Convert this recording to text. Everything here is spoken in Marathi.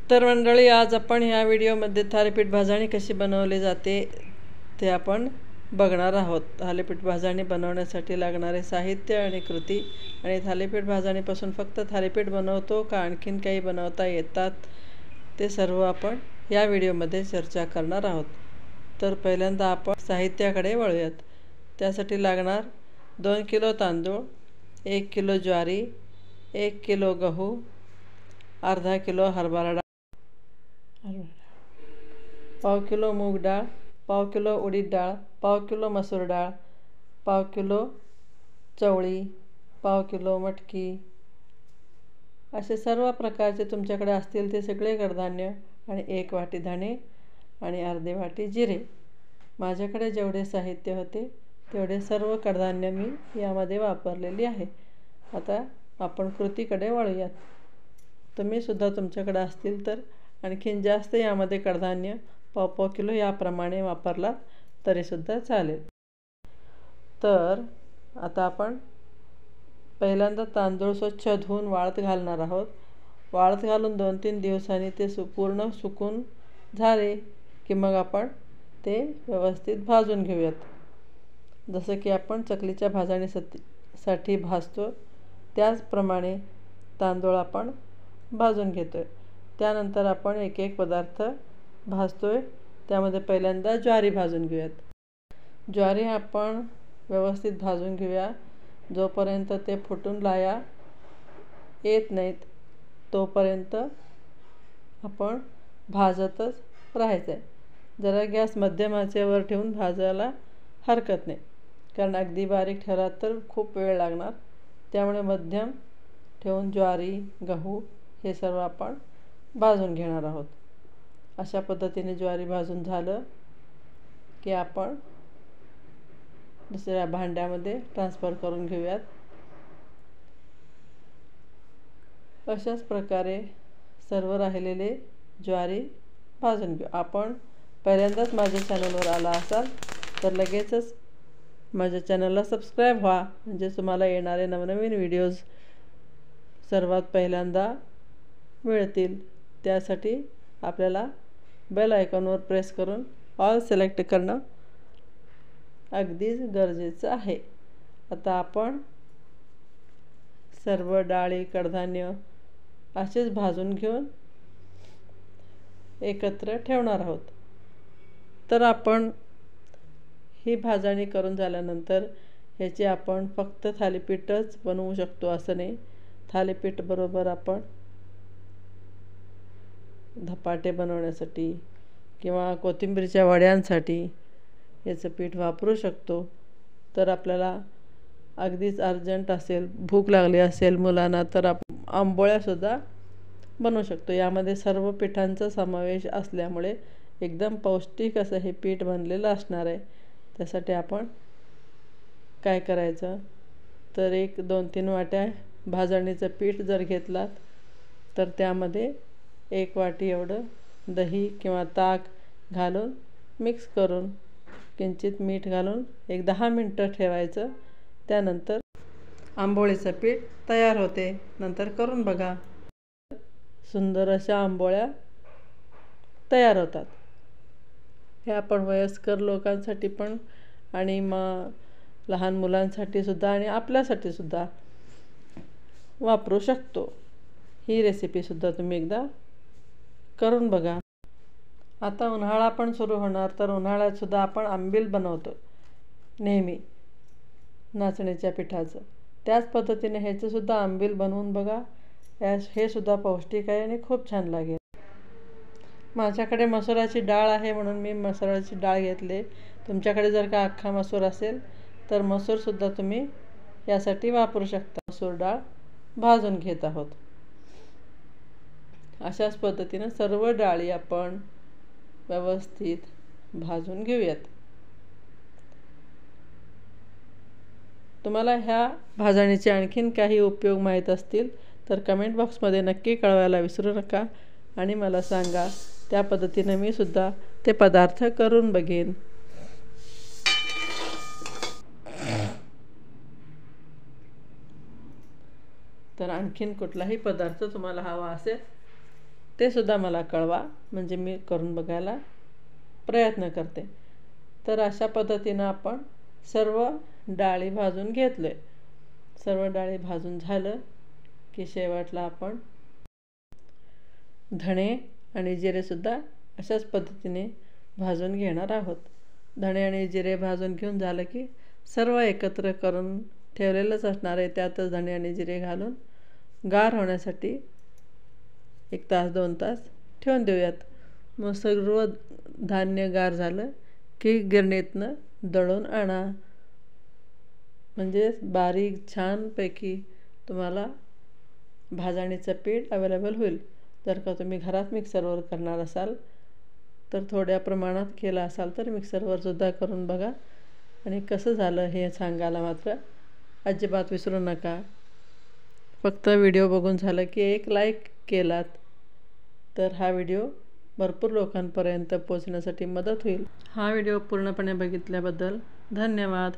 तर मंडळी, आज आपण ह्या व्हिडिओमध्ये थालीपीठ भाजणी कशी बनवली जाते ते आपण बघणार आहोत. थालीपीठ भाजणी बनवण्यासाठी लागणारे साहित्य आणि कृती, आणि थालीपीठ भाजणीपासून फक्त थालीपीठ बनवतो का आणखीन काही बनवता येतात ते सर्व आपण या व्हिडिओमध्ये चर्चा करणार आहोत. तर पहिल्यांदा आपण साहित्याकडे वळूयात. त्यासाठी लागणार 2 किलो तांदूळ, 1 किलो ज्वारी, 1 किलो गहू, अर्धा किलो हरभरा डाळ, पाव किलो मूग डाळ, पाव किलो उडीद डाळ, पाव किलो मसूर डाळ, पाव किलो चवळी, पाव किलो मटकी, असे सर्व प्रकारचे तुमच्याकडे असतील ते सगळे कडधान्य, आणि 1 वाटी धणे आणि अर्धी वाटी जिरे. माझ्याकडे जेवढे साहित्य होते तेवढे सर्व कडधान्य मी यामध्ये वापरलेली आहे. आता आपण कृतीकडे वळूयात. तुम्हीसुद्धा तुमच्याकडे असतील तर आणखीन जास्त यामध्ये कडधान्य पाव किलो याप्रमाणे वापरलात तरीसुद्धा चालेल. तर आता आपण पहिल्यांदा तांदूळ स्वच्छ धुवून वाळत घालणार आहोत. वाळत घालून 2-3 दिवसांनी ते पूर्ण सुकून झाले की मग आपण ते व्यवस्थित भाजून घेऊयात. जसं की आपण चकलीच्या भाजणीसाठी भाजतो त्याचप्रमाणे तांदूळ आपण भाजून घेतो आहे. त्यानंतर आपण एक एक पदार्थ भाजतो आहे. त्यामध्ये पहिल्यांदा ज्वारी भाजून घेऊयात. ज्वारी आपण व्यवस्थित भाजून घेऊया. जोपर्यंत ते फुटून लाया येत नाहीत तोपर्यंत आपण भाजतच राहायचं आहे. जरा गॅस मध्यम आचेवर ठेवून भाजायला हरकत नाही, कारण अगदी बारीक ठेवला तर खूप वेळ लागणार. त्यामुळे मध्यम ठेवून ज्वारी, गहू हे सर्व आपण भाजून घेणार आहोत. अशा पद्धतीने ज्वारी भाजून झालं की आपण दुसऱ्या भांड्यामध्ये ट्रान्सफर करून घेऊयात. अशाच प्रकारे सर्व राहिलेले ज्वारी भाजून घेऊ. आपण पहिल्यांदाच माझ्या चॅनलवर आला असाल तर लगेचच माझ्या चॅनलला सबस्क्राईब व्हा, म्हणजे तुम्हाला येणारे नवनवीन व्हिडिओज सर्वात पहिल्यांदा मिळतील. त्यासाठी आपल्याला बेल आयकॉनवर प्रेस करून ऑल सिलेक्ट करणं अगदीच गरजेचं आहे. आता आपण सर्व डाळी, कडधान्य असेच भाजून घेऊन एकत्र ठेवणार आहोत. तर आपण ही भाजणी करून झाल्यानंतर ह्याची आपण फक्त थालीपीठच बनवू शकतो असं नाही. थालीपीठ बरोबर आपण धपाटे बनवण्यासाठी किंवा कोथिंबीरच्या वड्यांसाठी याचं पीठ वापरू शकतो. तर आपल्याला अगदीच अर्जंट असेल, भूक लागली असेल मुलांना, तर आपण आंबोळ्यासुद्धा बनवू शकतो. यामध्ये सर्व पिठांचा समावेश असल्यामुळे एकदम पौष्टिक असं हे पीठ बनलेलं असणार आहे. त्यासाठी आपण काय करायचं तर 1-2-3 वाट्या भाजणीचं पीठ जर घेतलात तर त्यामध्ये 1 वाटी एवढं दही किंवा ताक घालून मिक्स करून किंचित मीठ घालून 10 मिनटं ठेवायचं. त्यानंतर आंबोळीचं पीठ तयार होते. नंतर करून बघा, सुंदर अशा आंबोळ्या तयार होतात. हे आपण वयस्कर लोकांसाठी पण आणि मग लहान मुलांसाठीसुद्धा आणि आपल्यासाठीसुद्धा वापरू शकतो. ही रेसिपीसुद्धा तुम्ही एकदा करून बघा. आता उन्हाळा पण सुरू होणार, तर उन्हाळ्यातसुद्धा आपण आंबील बनवतो नेहमी नाचणीच्या पिठाचं. त्याच पद्धतीने ह्याचंसुद्धा आंबील बनवून बघा. हे सुद्धा पौष्टिक आहे आणि खूप छान लागेल. माझ्याकडे मसुराची डाळ आहे म्हणून मी मसुराची डाळ घेतली. तुमच्याकडे जर का अख्खा मसूर असेल तर मसूरसुद्धा तुम्ही यासाठी वापरू शकता. मसूर डाळ भाजून घेत आहोत. अशाच पद्धतीनं सर्व डाळी आपण व्यवस्थित भाजून घेऊयात. तुम्हाला ह्या भाजणीचे आणखीन काही उपयोग माहीत असतील तर कमेंट बॉक्समध्ये नक्की कळवायला विसरू नका आणि मला सांगा. त्या पद्धतीनं मी सुद्धा ते पदार्थ करून बघेन. तर आणखीन कुठलाही पदार्थ तुम्हाला हवा असेल ते सुद्धा मला कळवा, म्हणजे मी करून बघायला प्रयत्न करते. तर अशा पद्धतीनं आपण सर्व डाळी भाजून घेतलं आहे. सर्व डाळी भाजून झालं की शेवटला आपण धणे आणि जिरेसुद्धा अशाच पद्धतीने भाजून घेणार आहोत. धणे आणि जिरे भाजून घेऊन झालं की सर्व एकत्र करून ठेवलेलंच असणार आहे. त्यातच धणे आणि जिरे घालून गार होण्यासाठी 1 तास 2 तास ठेवून देऊयात. मग सर्व धान्य गार झालं की गिरणीतनं दळून आणा, म्हणजे बारीक छानपैकी तुम्हाला भाजणीचं पीठ अवेलेबल होईल. जर का तुम्ही घरात मिक्सरवर करणार असाल तर थोड्या प्रमाणात केलं असाल तर मिक्सरवरसुद्धा करून बघा आणि कसं झालं हे सांगायला मात्र अजिबात विसरू नका. फक्त व्हिडिओ बघून झालं की एक लाईक केलात तर हा व्हिडिओ भरपूर लोकांपर्यंत पोहोचण्यासाठी मदत होईल. हा व्हिडिओ पूर्णपणे बघितल्याबद्दल धन्यवाद.